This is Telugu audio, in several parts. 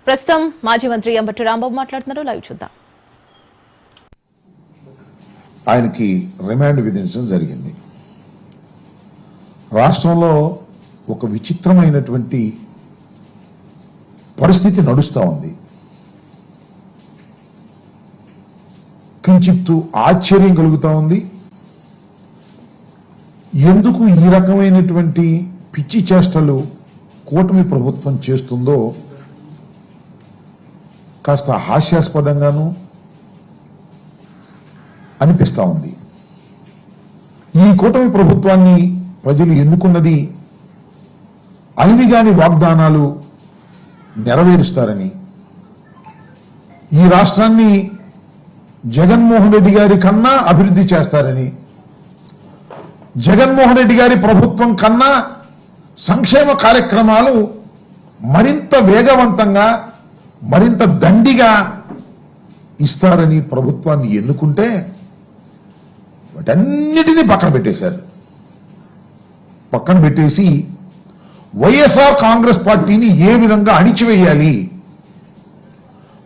ప్రస్తుతం మాజీ మంత్రి అంబటి రాంబాబు మాట్లాడుతున్నారు. లైవ్ చూద్దాం. ఆయనకి రిమాండ్ విధించడం జరిగింది. రాష్ట్రంలో ఒక విచిత్రమైనటువంటి పరిస్థితి నడుస్తూ ఉంది. కించిత్తు ఆశ్చర్యం కలుగుతూ ఉంది. ఎందుకు ఈ రకమైనటువంటి పిచ్చి చేష్టలు కూటమి ప్రభుత్వం చేస్తుందో కాస్త హాస్యాస్పదంగాను అనిపిస్తూ ఉంది. ఈ కూటమి ప్రభుత్వాన్ని ప్రజలు ఎన్నుకున్నది అలివిగాని వాగ్దానాలు నెరవేరుస్తారని, ఈ రాష్ట్రాన్ని జగన్మోహన్ రెడ్డి గారి కన్నా అభివృద్ధి చేస్తారని, జగన్మోహన్ రెడ్డి గారి ప్రభుత్వం కన్నా సంక్షేమ కార్యక్రమాలు మరింత వేగవంతంగా మరింత దండిగా ఇస్తారని ప్రభుత్వాన్ని ఎన్నుకుంటే వాటన్నిటినీ పక్కన పెట్టేశారు. పక్కన పెట్టేసి వైఎస్ఆర్ కాంగ్రెస్ పార్టీని ఏ విధంగా అణిచివేయాలి,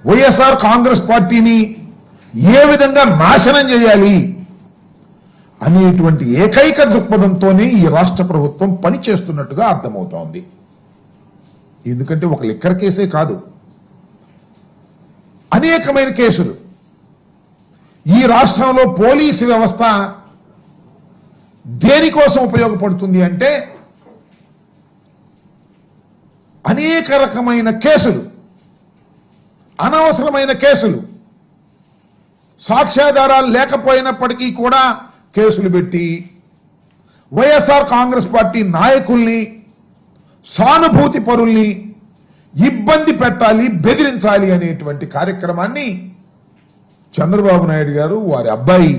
వైఎస్ఆర్ కాంగ్రెస్ పార్టీని ఏ విధంగా నాశనం చేయాలి అనేటువంటి ఏకైక దృక్పథంతోనే ఈ రాష్ట్ర ప్రభుత్వం పనిచేస్తున్నట్టుగా అర్థమవుతోంది. ఎందుకంటే ఒక లిక్కర్ కేసే కాదు, అనేకమైన కేసులు. ఈ రాష్ట్రంలో పోలీసు వ్యవస్థ దేనికోసం ఉపయోగపడుతుంది అంటే అనేక రకమైన కేసులు, అనవసరమైన కేసులు, సాక్ష్యాధారాలు లేకపోయినప్పటికీ కూడా కేసులు పెట్టి వైఎస్ఆర్ కాంగ్రెస్ పార్టీ నాయకుల్ని, సానుభూతి పరుల్ని ఇబ్బంది పెట్టాలి, బెదిరించాలి అనేటువంటి కార్యక్రమాన్ని చంద్రబాబు నాయుడు గారు వారి అబ్బాయి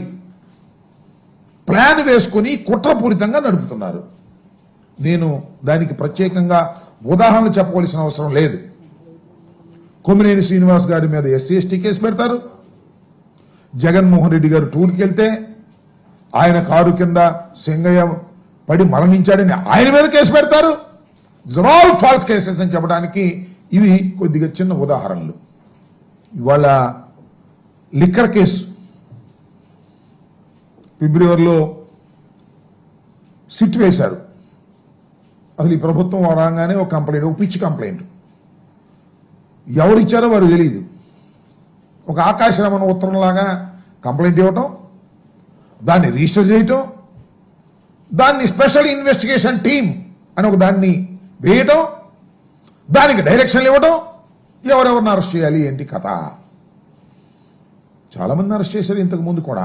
ప్లాన్ వేసుకుని కుట్రపూరితంగా నడుపుతున్నారు. నేను దానికి ప్రత్యేకంగా ఉదాహరణలు చెప్పవలసిన అవసరం లేదు. కొమ్మినేని శ్రీనివాస్ గారి మీద ఎస్సీ ఎస్టీ కేసు పెడతారు. జగన్మోహన్ రెడ్డి గారు టూర్కి వెళ్తే ఆయన కారు కింద సింగయ్య పడి మరణించాడని ఆయన మీద కేసు పెడతారు. ఆల్ ఫాల్స్ కేసెస్ అని చెప్పడానికి ఇవి కొద్దిగా చిన్న ఉదాహరణలు. ఇవాళ లిక్కర్ కేసు ఫిబ్రవరిలో సిట్ వేశారు. అసలు ఈ ప్రభుత్వం రాగానే ఒక కంప్లైంట్, ఒక పిచ్చి కంప్లైంట్, ఎవరిచ్చారో వారు తెలియదు. ఒక ఆకాశరమణ ఉత్తరంలాగా కంప్లైంట్ ఇవ్వటం, దాన్ని రిజిస్టర్ చేయటం, దాన్ని స్పెషల్ ఇన్వెస్టిగేషన్ టీమ్ అని ఒక దాన్ని వేయటం, దానికి డైరెక్షన్లు ఇవ్వటం, ఎవరెవరిని అరెస్ట్ చేయాలి ఏంటి కథ. చాలామంది అరెస్ట్ చేశారు ఇంతకు ముందు కూడా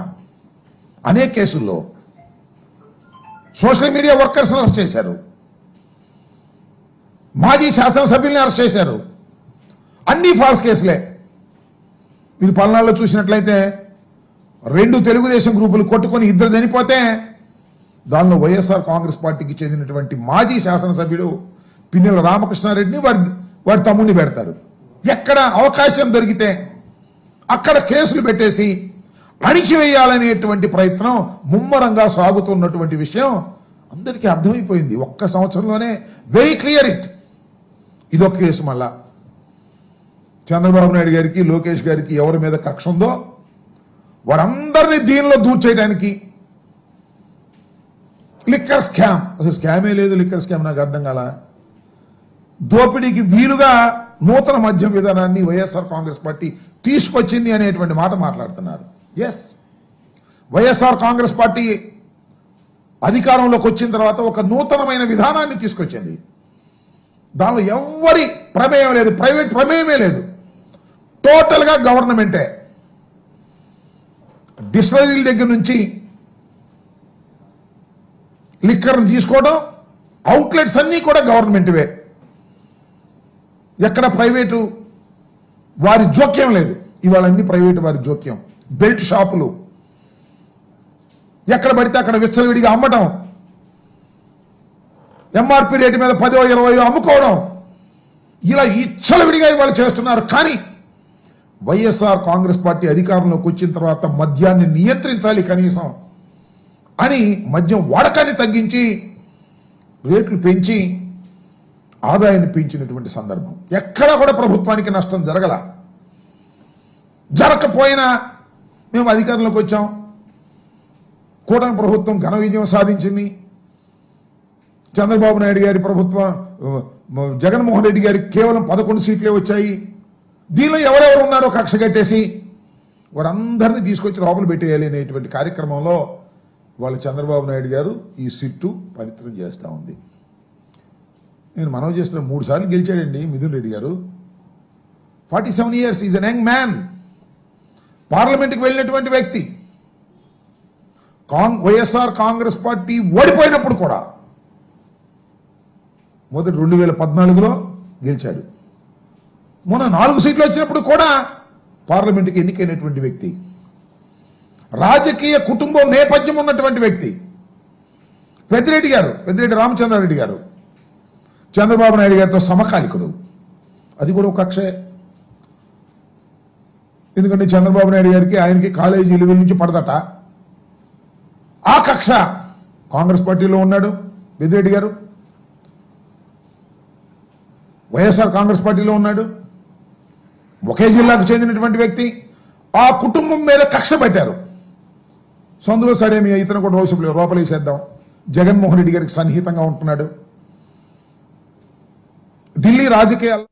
అనేక కేసుల్లో. సోషల్ మీడియా వర్కర్స్ అరెస్ట్ చేశారు, మాజీ శాసనసభ్యుల్ని అరెస్ట్ చేశారు. అన్ని ఫాల్స్ కేసులే. మీరు పల్నాడులో చూసినట్లయితే 2 తెలుగుదేశం గ్రూపులు కొట్టుకొని 2 చనిపోతే దానిలో వైఎస్ఆర్ కాంగ్రెస్ పార్టీకి చెందినటువంటి మాజీ శాసనసభ్యుడు పిన్నెల రామకృష్ణారెడ్డిని వారి తమ్ముడిని పెడతారు. ఎక్కడ అవకాశం దొరికితే అక్కడ కేసులు పెట్టేసి అణిచివేయాలనేటువంటి ప్రయత్నం ముమ్మరంగా సాగుతున్నటువంటి విషయం అందరికీ అర్థమైపోయింది. ఒక్క సంవత్సరంలోనే వెరీ క్లియర్ ఇట్. ఇదొక కేసు. మళ్ళా చంద్రబాబు నాయుడు గారికి, లోకేష్ గారికి ఎవరి మీద కక్ష ఉందో వారందరినీ దీనిలో దూర్చేయడానికి లిక్కర్ స్కామ్. అసలు స్కామే లేదు, లిక్కర్ స్కామ్ నాకు అర్థం కాల. దోపిడీకి వీలుగా నూతన మద్యం విధానాన్ని వైఎస్ఆర్ కాంగ్రెస్ పార్టీ తీసుకొచ్చింది అనేటువంటి మాట మాట్లాడుతున్నారు. ఎస్, వైఎస్ఆర్ కాంగ్రెస్ పార్టీ అధికారంలోకి వచ్చిన తర్వాత ఒక నూతనమైన విధానాన్ని తీసుకొచ్చింది. దానిలో ఎవరి ప్రమేయం లేదు, ప్రైవేట్ ప్రమేయమే లేదు, టోటల్గా గవర్నమెంటే. డిస్టిలరీల దగ్గర నుంచి లిక్కర్ని తీసుకోవడం, అవుట్లెట్స్ అన్నీ కూడా గవర్నమెంట్వే. ఎక్కడ ప్రైవేటు వారి జోక్యం లేదు. ఇవాళ అన్ని ప్రైవేటు వారి జోక్యం. బెల్ట్ షాపులు ఎక్కడ పడితే అక్కడ విచ్చలవిడిగా అమ్మటం, ఎంఆర్పి రేటు మీద 10, 20 అమ్ముకోవడం, ఇలా ఇచ్చలవిడిగా ఇవాళ చేస్తున్నారు. కానీ వైఎస్ఆర్ కాంగ్రెస్ పార్టీ అధికారంలోకి వచ్చిన తర్వాత మద్యాన్ని నియంత్రించాలి కనీసం అని మద్యం వాడకాన్ని తగ్గించి రేట్లు పెంచి ఆదాయాన్ని పెంచినటువంటి సందర్భం. ఎక్కడా కూడా ప్రభుత్వానికి నష్టం జరగకపోయినా మేము అధికారంలోకి వచ్చాం, కూటమి ప్రభుత్వం ఘన విజయం సాధించింది, చంద్రబాబు నాయుడు గారి ప్రభుత్వం, జగన్మోహన్ రెడ్డి గారికి కేవలం 11 సీట్లే వచ్చాయి, దీనిలో ఎవరెవరు ఉన్నారో కక్ష కట్టేసి వారందరినీ తీసుకొచ్చి లోపల పెట్టేయాలి అనేటువంటి కార్యక్రమంలో వాళ్ళ చంద్రబాబు నాయుడు గారు ఈ సిట్టు పవిత్రం చేస్తూ ఉంది. నేను మనవి చేస్తున్న 3 సార్లు గెలిచాడండి మిథున్ రెడ్డి గారు. 47 years, is an young man. పార్లమెంట్కి వెళ్ళినటువంటి వ్యక్తి. వైఎస్ఆర్ కాంగ్రెస్ పార్టీ ఓడిపోయినప్పుడు కూడా మొదటి 2014లో గెలిచాడు. మొన్న 4 సీట్లు వచ్చినప్పుడు కూడా పార్లమెంట్కి ఎన్నికైనటువంటి వ్యక్తి. రాజకీయ కుటుంబం నేపథ్యం ఉన్నటువంటి వ్యక్తి పెద్దిరెడ్డి రామచంద్రారెడ్డి గారు చంద్రబాబు నాయుడు గారితో సమకాలికుడు. అది కూడా ఒక కక్షే. ఎందుకంటే చంద్రబాబు నాయుడు గారికి ఆయనకి కాలేజీల నుంచి పడదట. ఆ కక్ష కాంగ్రెస్ పార్టీలో ఉన్నాడు పెద్దిరెడ్డి గారు, వైఎస్ఆర్ కాంగ్రెస్ పార్టీలో ఉన్నాడు, ఒకే జిల్లాకు చెందినటువంటి వ్యక్తి. ఆ కుటుంబం మీద కక్ష పెట్టారు. సందులో సడేమి ఇతను కూడా లోపలేసేద్దాం, జగన్మోహన్ రెడ్డి గారికి సన్నిహితంగా ఉంటున్నాడు, ఢిల్లీ రాజకీయాలు